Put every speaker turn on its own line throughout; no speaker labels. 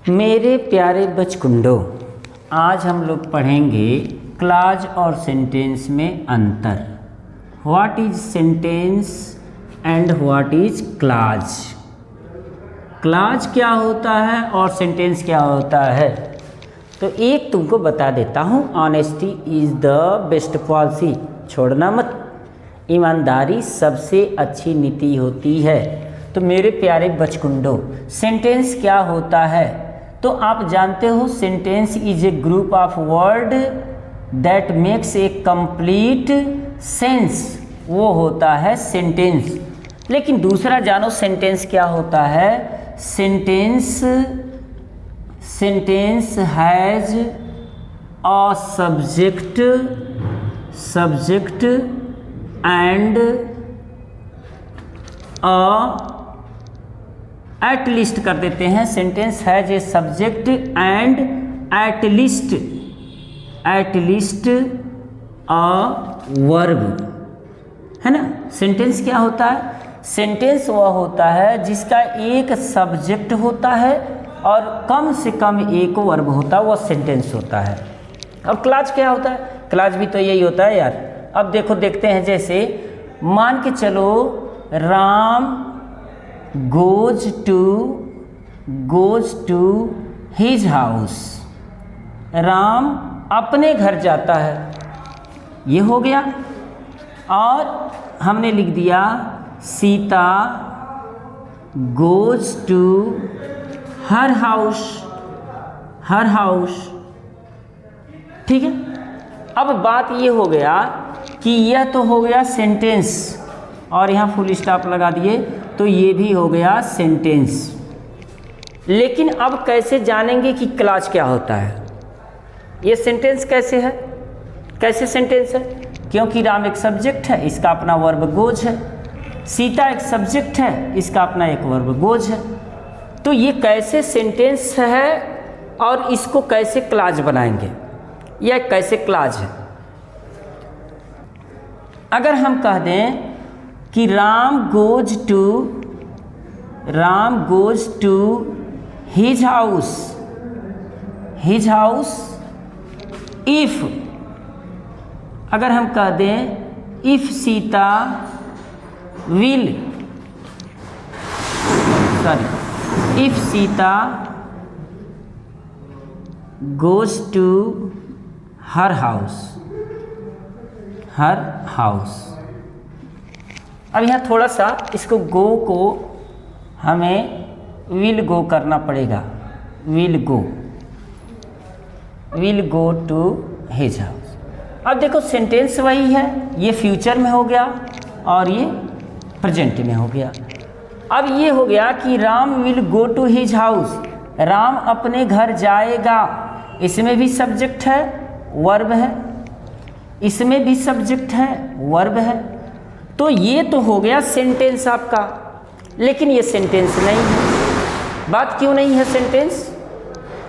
मेरे प्यारे बचकुंडों, आज हम लोग पढ़ेंगे क्लॉज और सेंटेंस में अंतर। What is sentence and what is clause. Clause क्या होता है और सेंटेंस क्या होता है। तो एक तुमको बता देता हूँ, honesty is the best policy. छोड़ना मत, ईमानदारी सबसे अच्छी नीति होती है। तो मेरे प्यारे बचकुंडों, सेंटेंस क्या होता है तो आप जानते हो, sentence is a group of word that makes a complete sense, वो होता है सेंटेंस। लेकिन दूसरा जानो सेंटेंस क्या होता है। Sentence has a subject and at least कर देते हैं। Sentence has a subject and at least a verb, है ना। सेंटेंस क्या होता है। सेंटेंस वह होता है जिसका एक सब्जेक्ट होता है और कम से कम एक वर्ब होता है, वह सेंटेंस होता है। अब क्लॉज क्या होता है। क्लॉज भी तो यही होता है यार। अब देखो, देखते हैं। जैसे मान के चलो, Ram goes to his house। Ram अपने घर जाता है, ये हो गया। और हमने लिख दिया Sita goes to her house। ठीक है। अब बात ये हो गया कि यह तो हो गया सेंटेंस, और यहाँ फुल स्टॉप लगा दिए तो ये भी हो गया सेंटेंस। लेकिन अब कैसे जानेंगे कि क्लॉज क्या होता है। ये सेंटेंस कैसे है, कैसे सेंटेंस है। क्योंकि राम एक सब्जेक्ट है, इसका अपना वर्ब गोज है। सीता एक सब्जेक्ट है, इसका अपना एक वर्ब गोज है। तो ये कैसे सेंटेंस है और इसको कैसे क्लॉज बनाएंगे, यह कैसे क्लॉज है। अगर हम कह दें कि Ram goes to his house if, अगर हम कह दें if Sita goes to her house. अब यहाँ थोड़ा सा इसको गो को हमें विल गो करना पड़ेगा। Will go to his house. अब देखो, सेंटेंस वही है, ये फ्यूचर में हो गया और ये प्रेजेंट में हो गया। अब ये हो गया कि Ram will go to his house, Ram अपने घर जाएगा। इसमें भी सब्जेक्ट है, वर्ब है। इसमें भी सब्जेक्ट है, वर्ब है। तो ये तो हो गया सेंटेंस आपका। लेकिन ये सेंटेंस नहीं है। बात क्यों नहीं है सेंटेंस।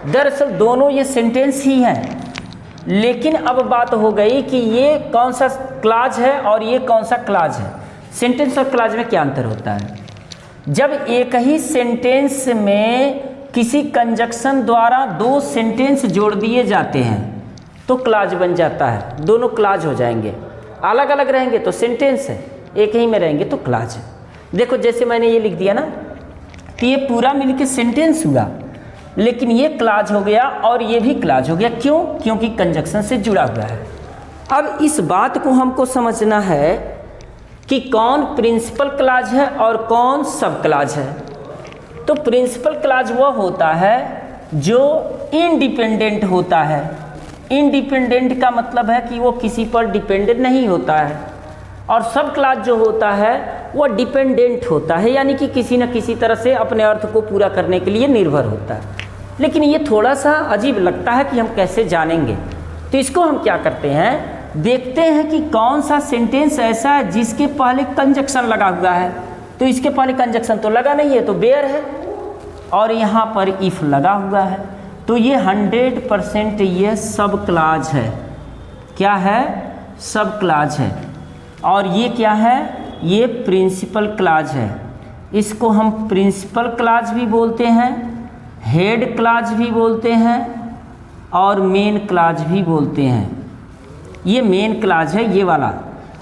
दरअसल दोनों ये सेंटेंस ही हैं। लेकिन अब बात हो गई कि ये कौन सा क्लॉज है और ये कौन सा क्लॉज है। सेंटेंस और क्लॉज में क्या अंतर होता है। जब एक ही सेंटेंस में किसी कंजक्शन द्वारा दो सेंटेंस जोड़ दिए जाते हैं तो क्लॉज बन जाता है। दोनों क्लॉज हो जाएंगे। अलग अलग रहेंगे तो सेंटेंस है, एक ही में रहेंगे तो क्लॉज है। देखो, जैसे मैंने ये लिख दिया ना कि ये पूरा मिलके सेंटेंस हुआ, लेकिन ये क्लॉज हो गया और ये भी क्लॉज हो गया। क्यों? क्योंकि कंजक्शन से जुड़ा हुआ है। अब इस बात को हमको समझना है कि कौन प्रिंसिपल क्लॉज है और कौन सब क्लॉज है। तो प्रिंसिपल क्लॉज वह होता है जो इंडिपेंडेंट होता है। इंडिपेंडेंट का मतलब है कि वो किसी पर डिपेंडेंट नहीं होता है। और सब क्लॉज जो होता है वो डिपेंडेंट होता है, यानी कि किसी न किसी तरह से अपने अर्थ को पूरा करने के लिए निर्भर होता है। लेकिन ये थोड़ा सा अजीब लगता है कि हम कैसे जानेंगे। तो इसको हम क्या करते हैं, देखते हैं कि कौन सा सेंटेंस ऐसा है जिसके पहले कंजक्शन लगा हुआ है। तो इसके पहले कंजक्शन तो लगा नहीं है, तो बेयर है, और यहाँ पर इफ लगा हुआ है। तो ये 100% ये सब क्लॉज है। क्या है? सब क्लॉज है। और ये क्या है? ये प्रिंसिपल क्लॉज है। इसको हम प्रिंसिपल क्लॉज भी बोलते हैं हेड क्लॉज भी बोलते हैं और मेन क्लॉज भी बोलते हैं। ये मेन क्लॉज है ये वाला,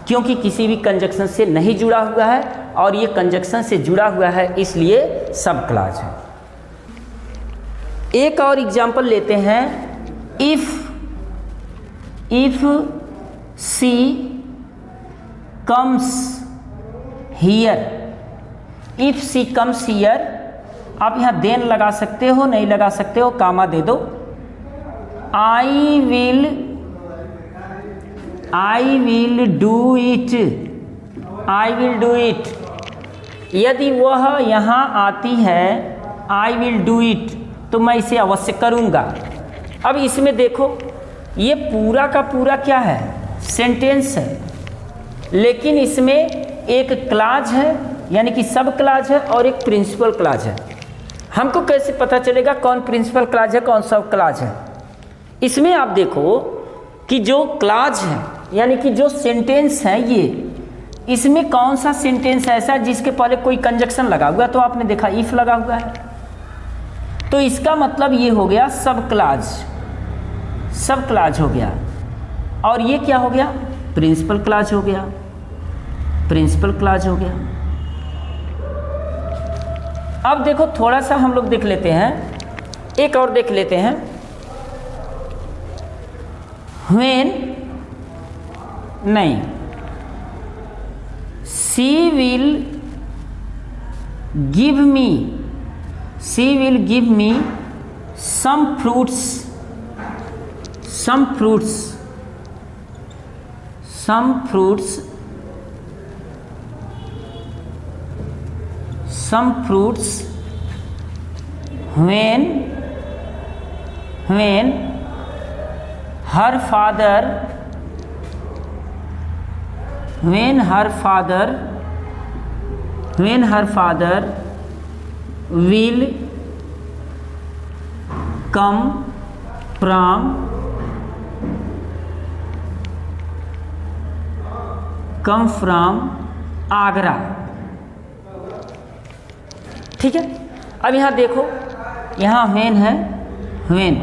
क्योंकि किसी भी कंजक्शन से नहीं जुड़ा हुआ है और ये कंजक्शन से जुड़ा हुआ है, इसलिए सब क्लॉज है। एक और एग्जांपल लेते हैं। If she comes here, if she comes here, आप यहाँ देन लगा सकते हो, नहीं लगा सकते हो, कामा दे दो। I will do it, I will do it. यदि वह यहाँ आती है, आई विल डू इट, तो मैं इसे अवश्य करूँगा। अब इसमें देखो, ये पूरा का पूरा क्या है, सेंटेंस है, लेकिन इसमें एक क्लॉज है यानी कि सब क्लॉज है और एक प्रिंसिपल क्लॉज है। हमको कैसे पता चलेगा कौन प्रिंसिपल क्लॉज है कौन सब क्लॉज है? इसमें आप देखो कि जो क्लॉज है यानी कि जो सेंटेंस है, ये इसमें कौन सा सेंटेंस ऐसा है जिसके पहले कोई कंजक्शन लगा हुआ, तो आपने देखा इफ लगा हुआ है, तो इसका मतलब ये हो गया सब क्लॉज, सब क्लॉज हो गया। और ये क्या हो गया, प्रिंसिपल क्लॉज हो गया, प्रिंसिपल क्लॉज हो गया। अब देखो थोड़ा सा हम लोग देख लेते हैं, एक और देख लेते हैं। व्हेन, नहीं, she will give me, she will give me some fruits, some fruits, some fruits, some fruits when her father, when her father will come from Agra. ठीक है, अब यहाँ देखो, यहाँ व्हेन है, when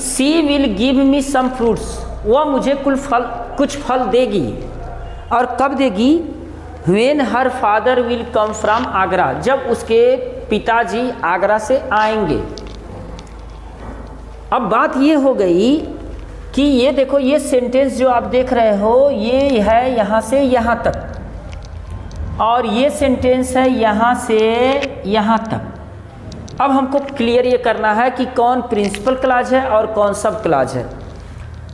she will give me some fruits, वह मुझे कुछ फल देगी। और कब देगी? When her father will come from Agra, जब उसके पिताजी आगरा से आएंगे। अब बात ये हो गई कि ये देखो, ये सेंटेंस जो आप देख रहे हो ये है यहाँ से यहाँ तक, और ये सेंटेंस है यहाँ से यहाँ तक। अब हमको क्लियर ये करना है कि कौन प्रिंसिपल क्लॉज है और कौन सब क्लॉज है।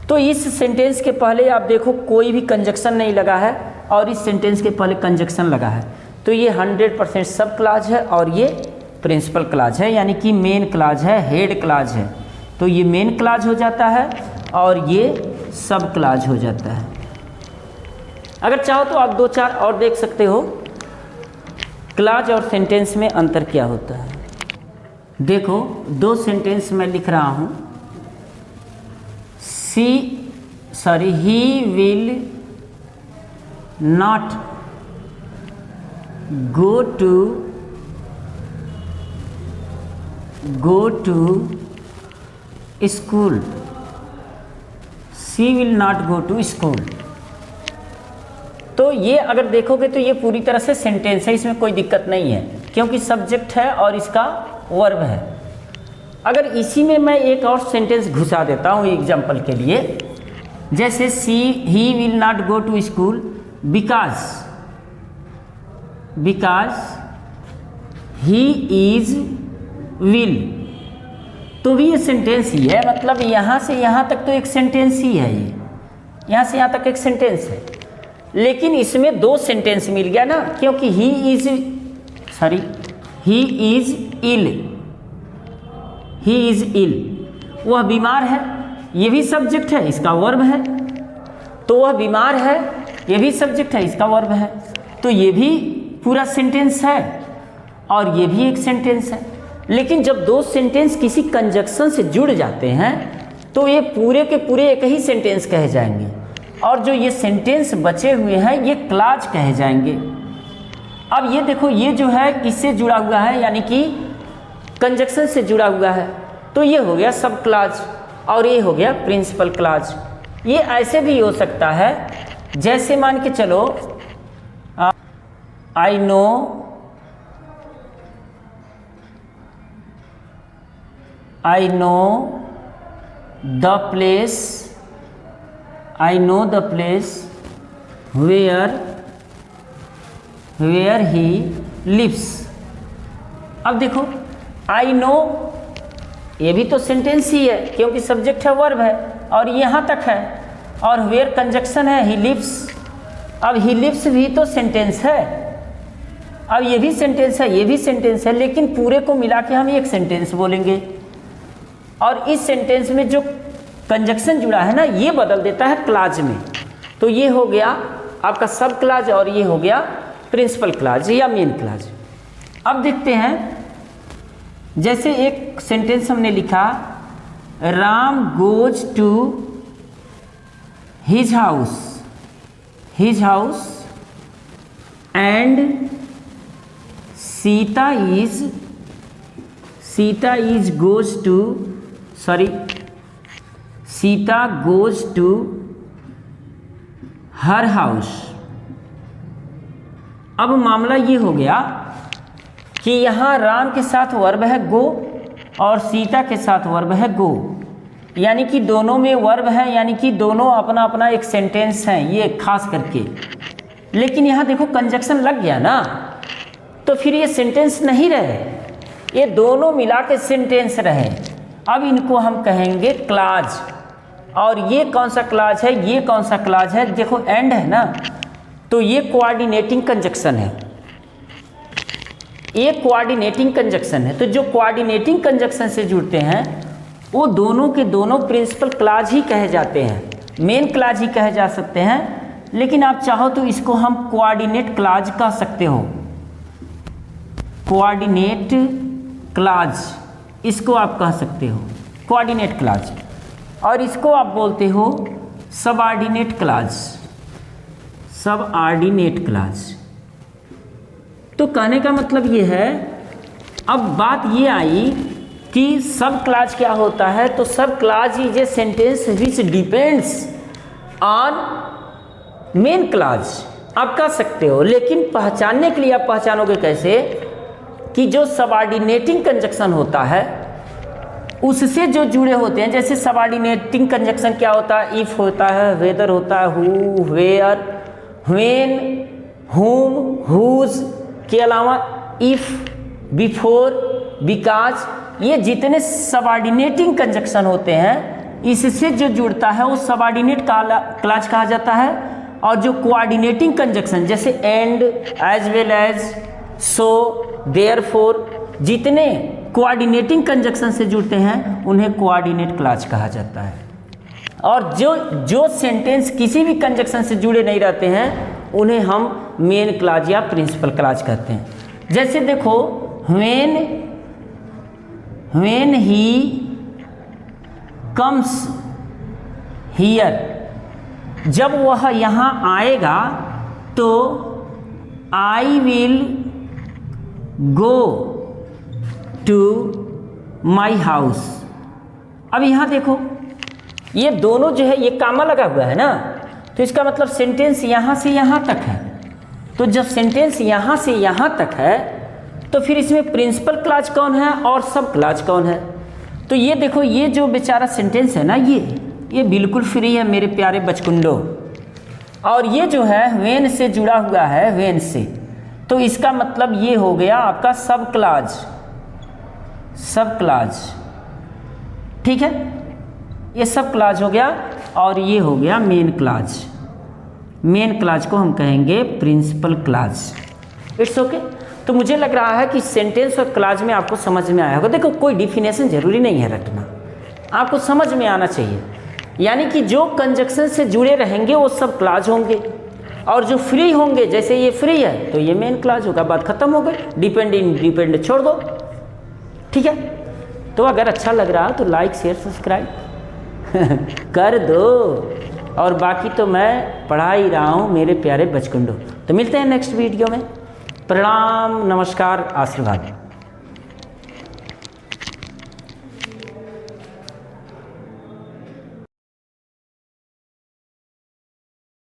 तो इस सेंटेंस के पहले आप देखो कोई भी कंजक्शन नहीं लगा है और इस सेंटेंस के पहले कंजक्शन लगा है, तो ये 100% सब क्लॉज है और ये प्रिंसिपल क्लॉज है, यानी कि मेन क्लॉज है, हेड क्लॉज है। तो ये मेन क्लॉज हो जाता है और ये सब क्लॉज हो जाता है। अगर चाहो तो आप 2-4 और देख सकते हो क्लॉज और सेंटेंस में अंतर क्या होता है। देखो 2 सेंटेंस मैं लिख रहा हूँ। ही will not go to school, she will not go to school। तो ये अगर देखोगे तो ये पूरी तरह से सेंटेंस है, इसमें कोई दिक्कत नहीं है क्योंकि सब्जेक्ट है और इसका वर्ब है। अगर इसी में मैं एक और सेंटेंस घुसा देता हूँ एग्जाम्पल के लिए, जैसे he will not go to school because he is ill, तो भी ये सेंटेंस ही है, मतलब यहाँ से यहाँ तक तो एक सेंटेंस ही है, ये यहाँ से यहाँ तक एक सेंटेंस है। लेकिन इसमें 2 सेंटेंस मिल गया ना, क्योंकि ही इज इल, वह बीमार है, ये भी सब्जेक्ट है, इसका वर्ब है। तो वह बीमार है, ये भी सब्जेक्ट है, इसका वर्ब है। तो ये भी पूरा सेंटेंस है और ये भी एक सेंटेंस है। लेकिन जब 2 सेंटेंस किसी कंजक्शन से जुड़ जाते हैं तो ये पूरे के पूरे एक ही सेंटेंस कहे जाएंगे, और जो ये सेंटेंस बचे हुए हैं ये क्लॉज कहे जाएंगे। अब ये देखो, ये जो है इससे जुड़ा हुआ है, यानी कि कंजक्शन से जुड़ा हुआ है, तो ये हो गया सब क्लॉज और ये हो गया प्रिंसिपल क्लॉज। ये ऐसे भी हो सकता है, जैसे मान के चलो I know the place where he lives. अब देखो आई नो, ये भी तो सेंटेंस ही है क्योंकि सब्जेक्ट है, वर्ब है और यहाँ तक है, और वेयर कंजक्शन है ही लिव्स। अब ही लिव्स भी तो सेंटेंस है, अब ये भी सेंटेंस है, ये भी सेंटेंस है, लेकिन पूरे को मिला के हम एक सेंटेंस बोलेंगे। और इस सेंटेंस में जो कंजक्शन जुड़ा है ना, ये बदल देता है क्लॉज में। तो ये हो गया आपका सब क्लॉज और ये हो गया प्रिंसिपल क्लॉज या मेन क्लॉज। अब देखते हैं, जैसे एक सेंटेंस हमने लिखा, Ram goes to his house and Sita goes to her house. अब मामला ये हो गया कि यहाँ राम के साथ वर्ब है गो और सीता के साथ वर्ब है गो, यानी कि दोनों में वर्ब है, यानी कि दोनों अपना अपना एक सेंटेंस है, ये खास करके। लेकिन यहाँ देखो कंजक्शन लग गया ना, तो फिर ये सेंटेंस नहीं रहे, ये दोनों मिला के सेंटेंस रहे। अब इनको हम कहेंगे क्लॉज। और ये कौन सा क्लॉज है, ये कौन सा क्लॉज है, देखो एंड है ना, तो ये कोऑर्डिनेटिंग कंजक्शन है, ये कोऑर्डिनेटिंग कंजक्शन है। तो जो कोऑर्डिनेटिंग कंजक्शन से जुड़ते हैं वो दोनों के दोनों प्रिंसिपल क्लॉज ही कहे जाते हैं, मेन क्लॉज ही कहे जा सकते हैं। लेकिन आप चाहो तो इसको हम कोऑर्डिनेट क्लॉज कह सकते हो, कोऑर्डिनेट क्लॉज इसको आप कह सकते हो, कोऑर्डिनेट क्लॉज। और इसको आप बोलते हो सबऑर्डिनेट क्लॉज, सबऑर्डिनेट क्लॉज। तो कहने का मतलब ये है, अब बात ये आई कि सब क्लॉज क्या होता है। तो sub clause is a sentence which depends on main clause, आप कह सकते हो। लेकिन पहचानने के लिए आप पहचानोगे कैसे कि जो सबऑर्डिनेटिंग कंजक्शन होता है उससे जो जुड़े होते हैं, जैसे सबऑर्डिनेटिंग कंजक्शन क्या होता है, इफ होता है, वेदर होता है, हु, वेयर, व्हेन, हुम, हुज के अलावा इफ, बिफोर, बिकॉज, ये जितने सबऑर्डिनेटिंग कंजक्शन होते हैं इससे जो जुड़ता है वो सबऑर्डिनेट क्लॉज कहा जाता है। और जो कोऑर्डिनेटिंग कंजक्शन जैसे and, as well as, so, therefore, जितने कोऑर्डिनेटिंग कंजक्शन से जुड़ते हैं उन्हें कोऑर्डिनेट क्लॉज कहा जाता है। और जो सेंटेंस किसी भी कंजक्शन से जुड़े नहीं रहते हैं उन्हें हम मेन क्लॉज या प्रिंसिपल क्लॉज कहते हैं। जैसे देखो when he comes here, जब वह यहाँ आएगा तो I will go to my house। अब यहाँ देखो ये दोनों जो है ये कामा लगा हुआ है ना, तो इसका मतलब सेंटेंस यहाँ से यहाँ तक है। तो जब सेंटेंस यहाँ से यहाँ तक है तो फिर इसमें प्रिंसिपल क्लॉज कौन है और सब क्लॉज कौन है। तो ये देखो ये जो बेचारा सेंटेंस है ना, ये बिल्कुल फ्री है मेरे प्यारे बचकुंडो। और ये जो है व्हेन से जुड़ा हुआ है, व्हेन से, तो इसका मतलब ये हो गया आपका सब क्लॉज, सब क्लॉज, ठीक है, ये सब क्लॉज हो गया। और ये हो गया मेन क्लॉज, मेन क्लॉज को हम कहेंगे प्रिंसिपल क्लॉज। It's okay. तो मुझे लग रहा है कि सेंटेंस और क्लॉज में आपको समझ में आया होगा। देखो कोई डिफिनेशन जरूरी नहीं है रटना, आपको समझ में आना चाहिए। यानी कि जो कंजक्शन से जुड़े रहेंगे वो सब क्लॉज होंगे और जो फ्री होंगे, जैसे ये फ्री है तो ये मेन क्लॉज होगा, बात खत्म हो गई। डिपेंड इंडिपेंडेंट छोड़ दो, ठीक है। तो अगर अच्छा लग रहा तो लाइक शेयर सब्सक्राइब कर दो, और बाकी तो मैं पढ़ा ही रहा हूँ मेरे प्यारे बचकुंडो। तो मिलते हैं नेक्स्ट वीडियो में। प्रणाम, नमस्कार, आशीर्वाद।